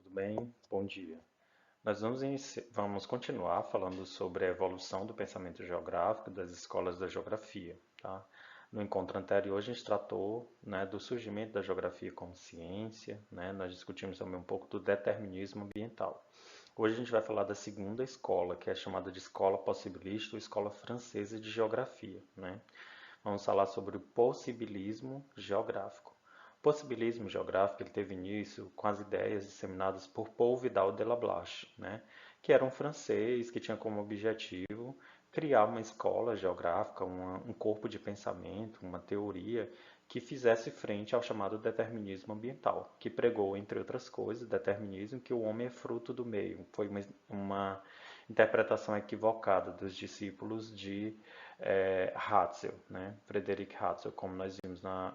tudo bem? Bom dia. Vamos continuar falando sobre a evolução do pensamento geográfico das escolas da geografia, tá? No encontro anterior, a gente tratou, né, do surgimento da geografia como ciência, né? Nós discutimos também um pouco do determinismo ambiental. Hoje a gente vai falar da segunda escola, que é chamada de escola possibilista ou escola francesa de geografia, né? Vamos falar sobre o possibilismo geográfico. O possibilismo geográfico ele teve início com as ideias disseminadas por Paul Vidal de Lablache, né, que era um francês que tinha como objetivo criar uma escola geográfica, um corpo de pensamento, uma teoria que fizesse frente ao chamado determinismo ambiental, que pregou, entre outras coisas, o determinismo que o homem é fruto do meio. Foi uma interpretação equivocada dos discípulos de Hatzel, né? Frederick Hatzel, como nós vimos na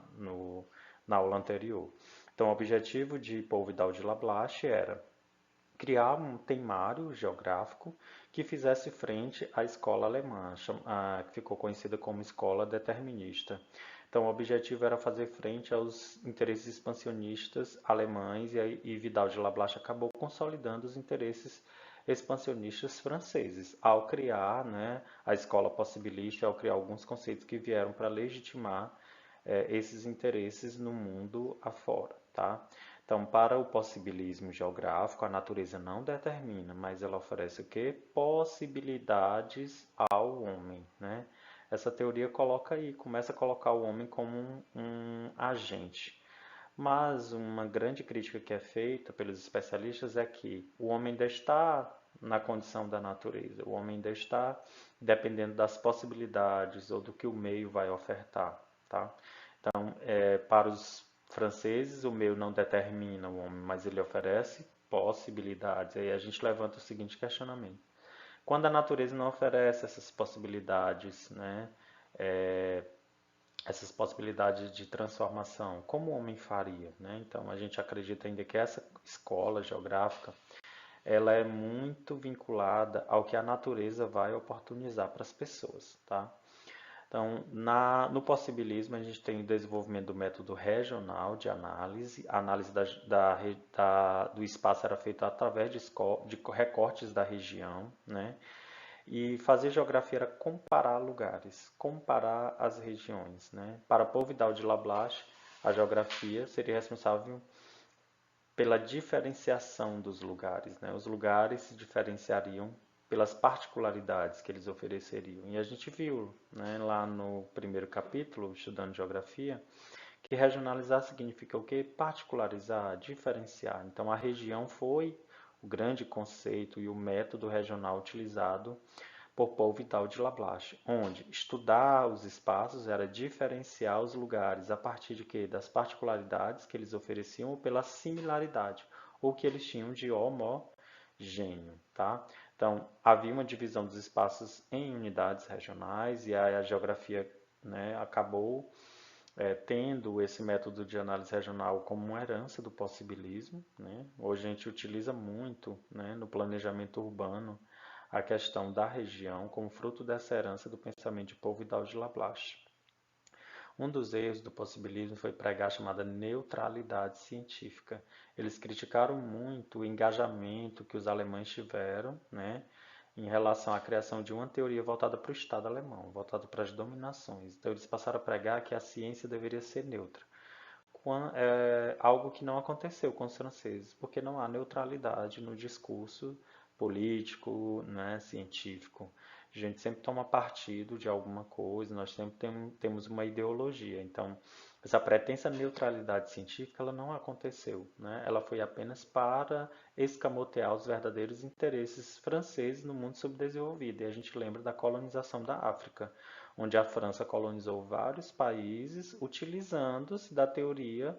aula anterior. Então, o objetivo de Paul Vidal de Lablache era criar um temário geográfico que fizesse frente à escola alemã, que ficou conhecida como escola determinista. Então, o objetivo era fazer frente aos interesses expansionistas alemães e Vidal de Lablache acabou consolidando os interesses expansionistas franceses ao criar, né, a escola possibilista, ao criar alguns conceitos que vieram para legitimar esses interesses no mundo afora, tá? Então, para o possibilismo geográfico, a natureza não determina, mas ela oferece o quê? Possibilidades ao homem, né? Essa teoria coloca aí, começa a colocar o homem como um agente. Mas uma grande crítica que é feita pelos especialistas é que o homem ainda está na condição da natureza, o homem ainda está dependendo das possibilidades ou do que o meio vai ofertar, tá? Então, para os franceses, o meio não determina o homem, mas ele oferece possibilidades. Aí a gente levanta o seguinte questionamento: quando a natureza não oferece essas possibilidades, né, é, essas possibilidades de transformação, como o homem faria, né? Então, a gente acredita ainda que essa escola geográfica ela é muito vinculada ao que a natureza vai oportunizar para as pessoas, tá? Então, no possibilismo, a gente tem o desenvolvimento do método regional de análise. A análise do espaço era feita através de recortes da região, né? E fazer geografia era comparar lugares, comparar as regiões, né? Para Paul Vidal de Lablache, a geografia seria responsável pela diferenciação dos lugares, né? Os lugares se diferenciariam pelas particularidades que eles ofereceriam. E a gente viu, né, lá no primeiro capítulo, estudando geografia, que regionalizar significa o quê? Particularizar, diferenciar. Então a região foi o grande conceito e o método regional utilizado por Paul Vidal de Lablache, onde estudar os espaços era diferenciar os lugares a partir de quê? Das particularidades que eles ofereciam ou pela similaridade, ou que eles tinham de homogêneo, tá? Então, havia uma divisão dos espaços em unidades regionais e a geografia, né, acabou tendo esse método de análise regional como uma herança do possibilismo, né? Hoje a gente utiliza muito, né, no planejamento urbano a questão da região como fruto dessa herança do pensamento de Paul Vidal de Lablache. Um dos erros do possibilismo foi pregar a chamada neutralidade científica. Eles criticaram muito o engajamento que os alemães tiveram, né, em relação à criação de uma teoria voltada para o Estado alemão, voltada para as dominações. Então eles passaram a pregar que a ciência deveria ser neutra. Algo que não aconteceu com os franceses, porque não há neutralidade no discurso político, né, científico. A gente sempre toma partido de alguma coisa, nós sempre temos uma ideologia. Então, essa pretensa neutralidade científica ela não aconteceu, né? Ela foi apenas para escamotear os verdadeiros interesses franceses no mundo subdesenvolvido. E a gente lembra da colonização da África, onde a França colonizou vários países utilizando-se da teoria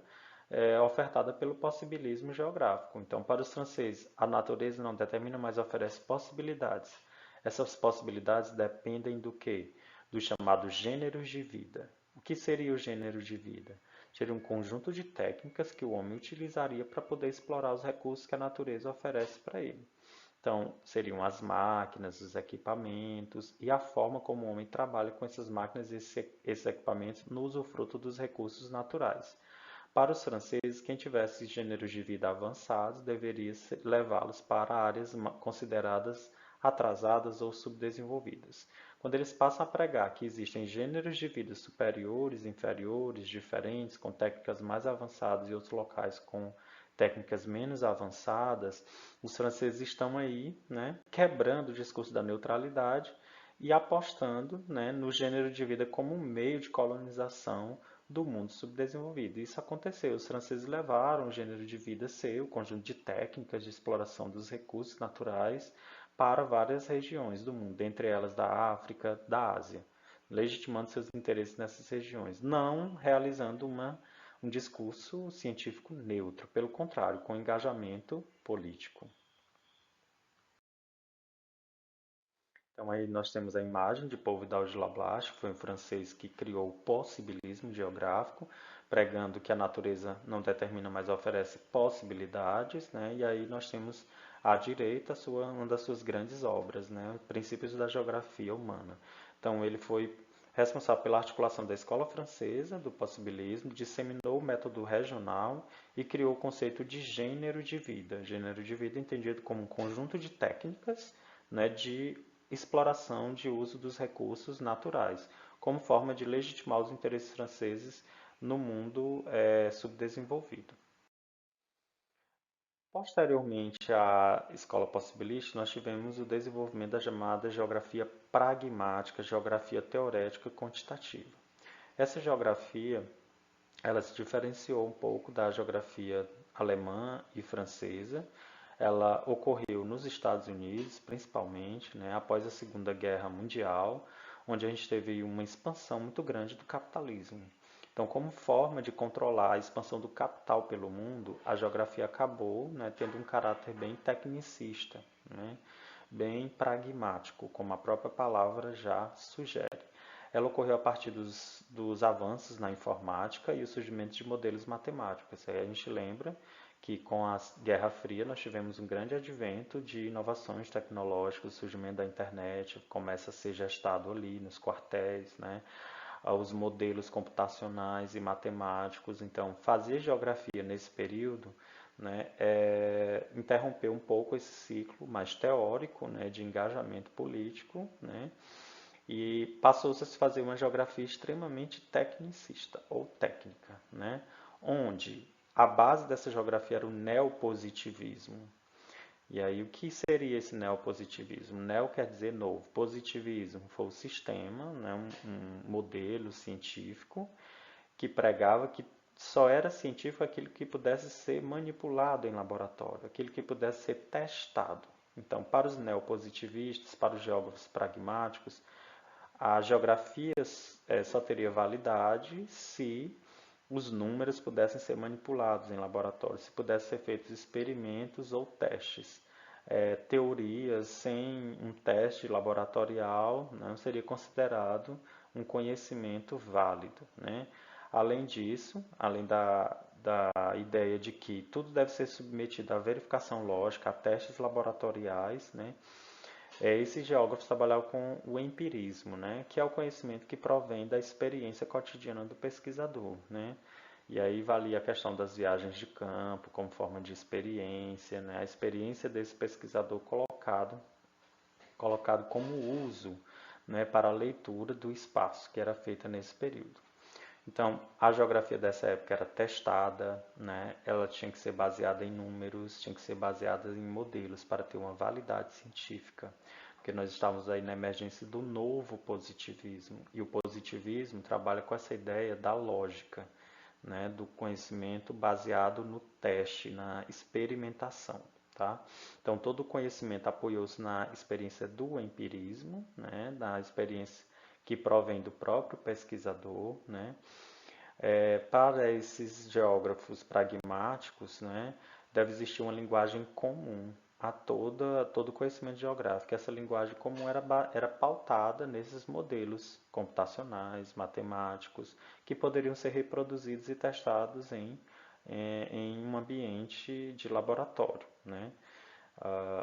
ofertada pelo possibilismo geográfico. Então, para os franceses, a natureza não determina, mas oferece possibilidades. Essas possibilidades dependem do quê? Dos chamados gêneros de vida. O que seria o gênero de vida? Seria um conjunto de técnicas que o homem utilizaria para poder explorar os recursos que a natureza oferece para ele. Então, seriam as máquinas, os equipamentos e a forma como o homem trabalha com essas máquinas e esses equipamentos no usufruto dos recursos naturais. Para os franceses, quem tivesse gêneros de vida avançados deveria levá-los para áreas consideradas atrasadas ou subdesenvolvidas. Quando eles passam a pregar que existem gêneros de vida superiores, inferiores, diferentes, com técnicas mais avançadas e outros locais com técnicas menos avançadas, os franceses estão aí, né, quebrando o discurso da neutralidade e apostando, né, no gênero de vida como um meio de colonização do mundo subdesenvolvido. Isso aconteceu. Os franceses levaram o gênero de vida seu, o conjunto de técnicas de exploração dos recursos naturais, para várias regiões do mundo, dentre elas da África, da Ásia, legitimando seus interesses nessas regiões, não realizando um discurso científico neutro, pelo contrário, com engajamento político. Então aí nós temos a imagem de Paul Vidal de Lablache, que foi um francês que criou o possibilismo geográfico, pregando que a natureza não determina, mas oferece possibilidades, né? E aí nós temos à direita uma das suas grandes obras, né? Princípios da Geografia Humana. Então ele foi responsável pela articulação da escola francesa do possibilismo, disseminou o método regional e criou o conceito de gênero de vida. Gênero de vida entendido como um conjunto de técnicas, né, de exploração de uso dos recursos naturais, como forma de legitimar os interesses franceses no mundo subdesenvolvido. Posteriormente à escola possibilista, nós tivemos o desenvolvimento da chamada geografia pragmática, geografia teorética quantitativa. Essa geografia, ela se diferenciou um pouco da geografia alemã e francesa. Ela ocorreu nos Estados Unidos, principalmente, né, após a Segunda Guerra Mundial, onde a gente teve uma expansão muito grande do capitalismo. Então, como forma de controlar a expansão do capital pelo mundo, a geografia acabou, né, tendo um caráter bem tecnicista, né, bem pragmático, como a própria palavra já sugere. Ela ocorreu a partir dos avanços na informática e o surgimento de modelos matemáticos. Aí a gente lembra que com a Guerra Fria nós tivemos um grande advento de inovações tecnológicas, o surgimento da internet começa a ser gestado ali nos quartéis, né? Os modelos computacionais e matemáticos. Então, fazer geografia nesse período, né, interrompeu um pouco esse ciclo mais teórico, né, de engajamento político, né, e passou-se a se fazer uma geografia extremamente tecnicista ou técnica, né, onde a base dessa geografia era o neopositivismo. E aí, o que seria esse neopositivismo? Neo quer dizer novo. Positivismo foi o sistema, né, um modelo científico que pregava que só era científico aquilo que pudesse ser manipulado em laboratório, aquilo que pudesse ser testado. Então, para os neopositivistas, para os geógrafos pragmáticos, a geografia só teria validade se os números pudessem ser manipulados em laboratório, se pudessem ser feitos experimentos ou testes. Teorias sem um teste laboratorial não seria considerado um conhecimento válido, né? Além disso, além da ideia de que tudo deve ser submetido à verificação lógica, a testes laboratoriais, né? Esses geógrafos trabalhavam com o empirismo, né? Que é o conhecimento que provém da experiência cotidiana do pesquisador, né? E aí valia a questão das viagens de campo como forma de experiência, né? A experiência desse pesquisador colocado como uso, né, para a leitura do espaço que era feita nesse período. Então, a geografia dessa época era testada, né? Ela tinha que ser baseada em números, tinha que ser baseada em modelos para ter uma validade científica, porque nós estávamos aí na emergência do novo positivismo, e o positivismo trabalha com essa ideia da lógica, né? Do conhecimento baseado no teste, na experimentação. Tá? Então, todo o conhecimento apoiou-se na experiência do empirismo, né? Na experiência que provém do próprio pesquisador, né? Para esses geógrafos pragmáticos, né, deve existir uma linguagem comum a todo conhecimento geográfico. Essa linguagem comum era pautada nesses modelos computacionais, matemáticos, que poderiam ser reproduzidos e testados em um ambiente de laboratório, né?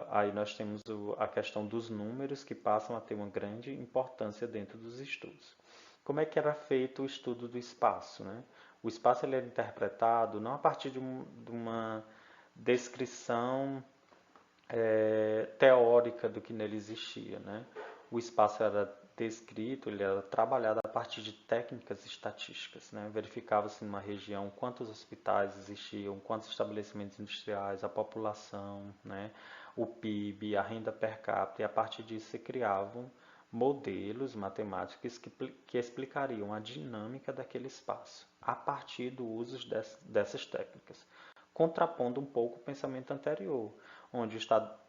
Aí nós temos a questão dos números que passam a ter uma grande importância dentro dos estudos. Como é que era feito o estudo do espaço, né? O espaço ele era interpretado não a partir de uma descrição teórica do que nele existia, né? O espaço era descrito, ele era trabalhado a partir de técnicas estatísticas, né? Verificava-se numa região quantos hospitais existiam, quantos estabelecimentos industriais, a população, né? O PIB, a renda per capita, e a partir disso se criavam modelos matemáticos que explicariam a dinâmica daquele espaço, a partir do uso dessas técnicas, contrapondo um pouco o pensamento anterior, onde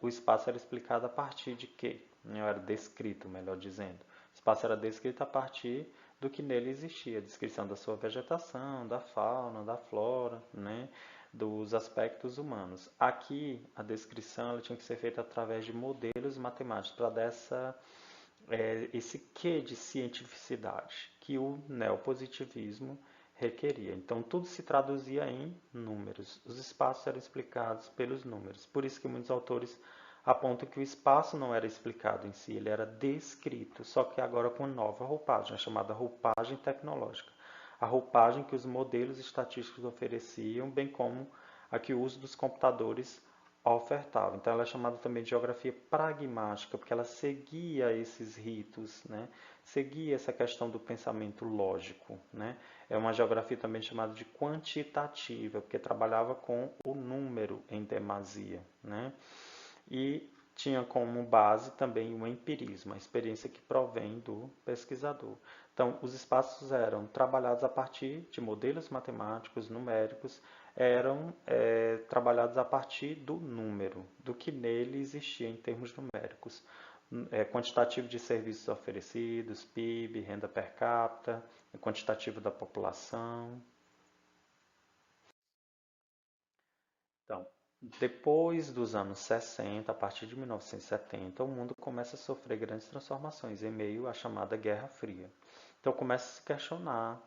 o espaço era explicado a partir de quê? Era descrito, melhor dizendo. O espaço era descrito a partir do que nele existia, a descrição da sua vegetação, da fauna, da flora, né? Dos aspectos humanos. Aqui, a descrição ela tinha que ser feita através de modelos matemáticos para dar esse quê de cientificidade que o neopositivismo requeria. Então, tudo se traduzia em números. Os espaços eram explicados pelos números. Por isso que muitos autores apontam que o espaço não era explicado em si, ele era descrito, só que agora com nova roupagem, chamada roupagem tecnológica. A roupagem que os modelos estatísticos ofereciam, bem como a que o uso dos computadores ofertava. Então ela é chamada também de geografia pragmática, porque ela seguia esses ritos, né? Seguia essa questão do pensamento lógico, né? É uma geografia também chamada de quantitativa, porque trabalhava com o número em demasia, né? E tinha como base também o empirismo, a experiência que provém do pesquisador. Então, os espaços eram trabalhados a partir de modelos matemáticos, numéricos, eram trabalhados a partir do número, do que nele existia em termos numéricos. Quantitativo de serviços oferecidos, PIB, renda per capita, quantitativo da população. Então, depois dos anos 60, a partir de 1970, o mundo começa a sofrer grandes transformações em meio à chamada Guerra Fria. Então começa a se questionar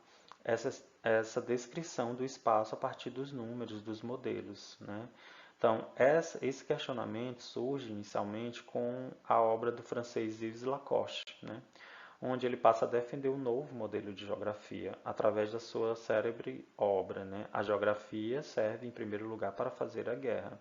essa descrição do espaço a partir dos números, dos modelos, né? Então, esse questionamento surge inicialmente com a obra do francês Yves Lacoste, né? Onde ele passa a defender um novo modelo de geografia através da sua célebre obra, né? A geografia serve, em primeiro lugar, para fazer a guerra.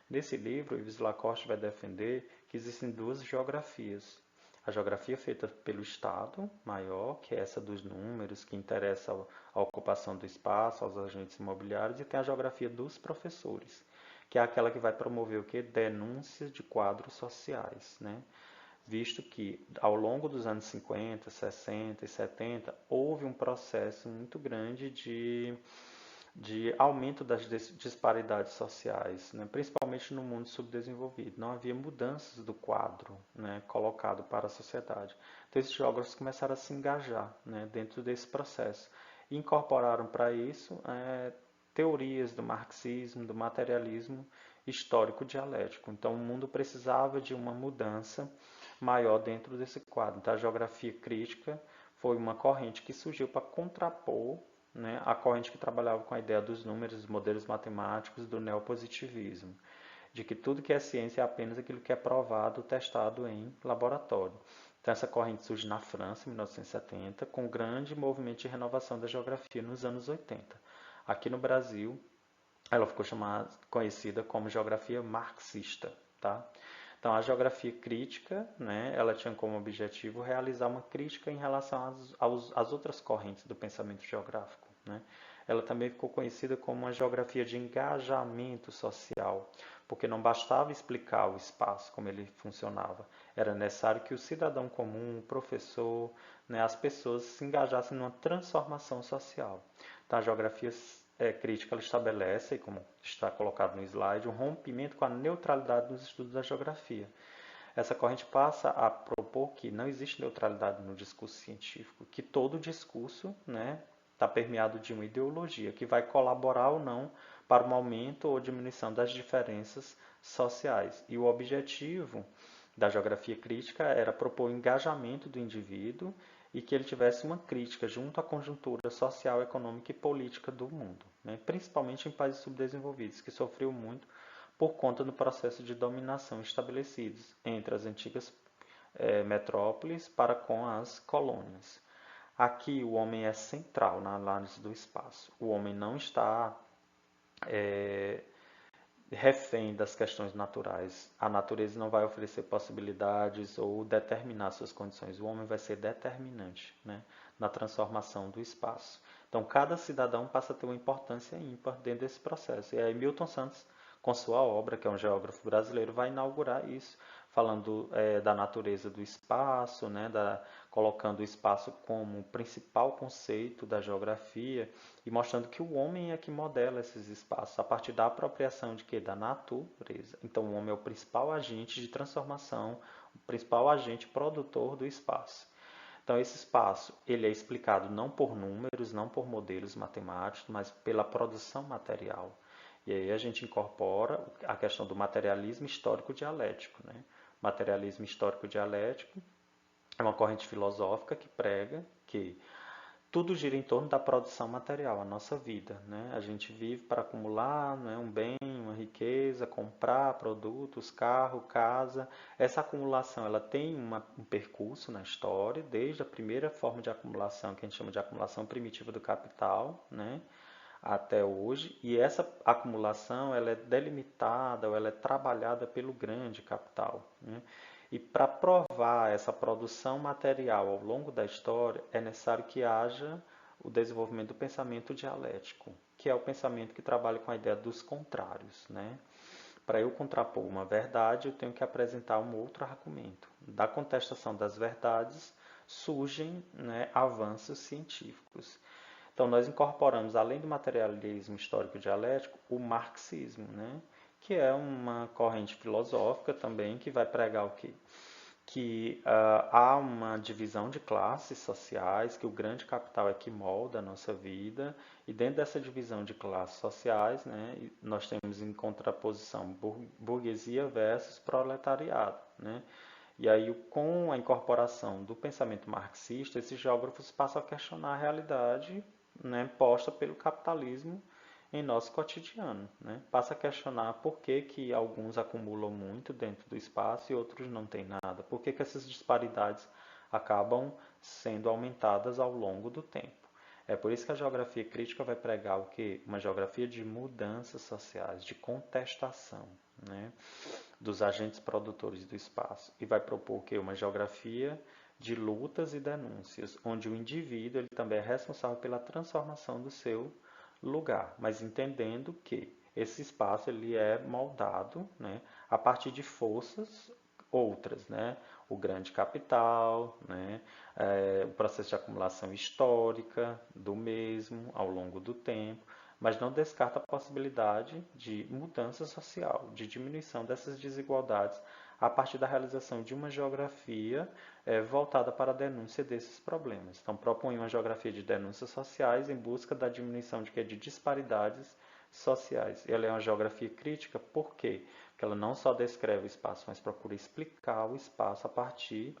Nesse livro, Yves Lacoste vai defender que existem duas geografias. A geografia feita pelo Estado maior, que é essa dos números, que interessa a ocupação do espaço, aos agentes imobiliários, e tem a geografia dos professores, que é aquela que vai promover o que? Denúncias de quadros sociais, né? Visto que ao longo dos anos 50, 60 e 70 houve um processo muito grande de aumento das disparidades sociais, né? Principalmente no mundo subdesenvolvido. Não havia mudanças do quadro, né, colocado para a sociedade. Então esses geógrafos começaram a se engajar, né, dentro desse processo e incorporaram para isso teorias do marxismo, do materialismo histórico dialético. Então o mundo precisava de uma mudança maior dentro desse quadro. Então a geografia crítica foi uma corrente que surgiu para contrapor, né, a corrente que trabalhava com a ideia dos números, dos modelos matemáticos, do neopositivismo, de que tudo que é ciência é apenas aquilo que é provado, testado em laboratório. Então essa corrente surge na França, em 1970, com um grande movimento de renovação da geografia nos anos 80. Aqui no Brasil, ela ficou conhecida como geografia marxista, tá? Então, a geografia crítica, né, ela tinha como objetivo realizar uma crítica em relação às outras correntes do pensamento geográfico, né? Ela também ficou conhecida como uma geografia de engajamento social, porque não bastava explicar o espaço, como ele funcionava. Era necessário que o cidadão comum, o professor, né, as pessoas se engajassem numa transformação social. Então, a geografia crítica ela estabelece, como está colocado no slide, um rompimento com a neutralidade nos estudos da geografia. Essa corrente passa a propor que não existe neutralidade no discurso científico, que todo discurso, né, está permeado de uma ideologia que vai colaborar ou não para o aumento ou diminuição das diferenças sociais. E o objetivo da geografia crítica era propor o engajamento do indivíduo e que ele tivesse uma crítica junto à conjuntura social, econômica e política do mundo, né? Principalmente em países subdesenvolvidos, que sofreu muito por conta do processo de dominação estabelecidos entre as antigas metrópoles para com as colônias. Aqui o homem é central na análise do espaço. O homem não está refém das questões naturais. A natureza não vai oferecer possibilidades ou determinar suas condições. O homem vai ser determinante, né, na transformação do espaço. Então, cada cidadão passa a ter uma importância ímpar dentro desse processo. E aí, Milton Santos, com sua obra, que é um geógrafo brasileiro, vai inaugurar isso, falando da natureza do espaço, né, colocando o espaço como o principal conceito da geografia e mostrando que o homem é que modela esses espaços a partir da apropriação de quê? Da natureza. Então, o homem é o principal agente de transformação, o principal agente produtor do espaço. Então, esse espaço ele é explicado não por números, não por modelos matemáticos, mas pela produção material. E aí a gente incorpora a questão do materialismo histórico dialético, né? Materialismo histórico dialético é uma corrente filosófica que prega que tudo gira em torno da produção material, a nossa vida, né? A gente vive para acumular, né, um bem, uma riqueza, comprar produtos, carro, casa. Essa acumulação, ela tem um percurso na história, desde a primeira forma de acumulação, que a gente chama de acumulação primitiva do capital, né, até hoje. E essa acumulação, ela é delimitada, ou ela é trabalhada pelo grande capital, né? E para provar essa produção material ao longo da história, é necessário que haja o desenvolvimento do pensamento dialético, que é o pensamento que trabalha com a ideia dos contrários, né? Para eu contrapor uma verdade, eu tenho que apresentar um outro argumento. Da contestação das verdades surgem, né, avanços científicos. Então, nós incorporamos, além do materialismo histórico dialético, o marxismo, né? Que é uma corrente filosófica também que vai pregar o quê? Que há uma divisão de classes sociais, que o grande capital é que molda a nossa vida, e dentro dessa divisão de classes sociais, né, nós temos em contraposição burguesia versus proletariado, né? E aí, com a incorporação do pensamento marxista, esses geógrafos passam a questionar a realidade, né, posta pelo capitalismo em nosso cotidiano, né? Passa a questionar por que que alguns acumulam muito dentro do espaço e outros não têm nada. Por que que essas disparidades acabam sendo aumentadas ao longo do tempo. É por isso que a geografia crítica vai pregar o quê? Uma geografia de mudanças sociais, de contestação, né, dos agentes produtores do espaço. E vai propor o quê? Uma geografia de lutas e denúncias, onde o indivíduo ele também é responsável pela transformação do seu lugar, mas entendendo que esse espaço ele é moldado, né, a partir de forças outras, né, o grande capital, né, o processo de acumulação histórica do mesmo ao longo do tempo, mas não descarta a possibilidade de mudança social, de diminuição dessas desigualdades a partir da realização de uma geografia voltada para a denúncia desses problemas. Então, propõe uma geografia de denúncias sociais em busca da diminuição de disparidades sociais. Ela é uma geografia crítica, por quê? Porque ela não só descreve o espaço, mas procura explicar o espaço a partir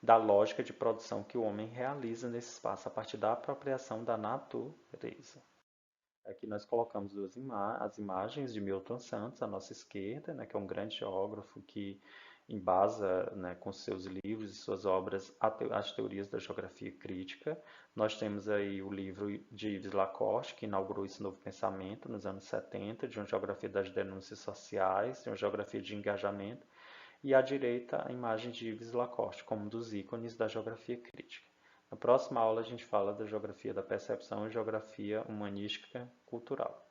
da lógica de produção que o homem realiza nesse espaço, a partir da apropriação da natureza. Aqui nós colocamos as imagens de Milton Santos à nossa esquerda, né, que é um grande geógrafo que embasa, né, com seus livros e suas obras as teorias da geografia crítica. Nós temos aí o livro de Yves Lacoste, que inaugurou esse novo pensamento nos anos 70, de uma geografia das denúncias sociais, de uma geografia de engajamento, e à direita a imagem de Yves Lacoste, como um dos ícones da geografia crítica. Na próxima aula a gente fala da geografia da percepção e geografia humanística cultural.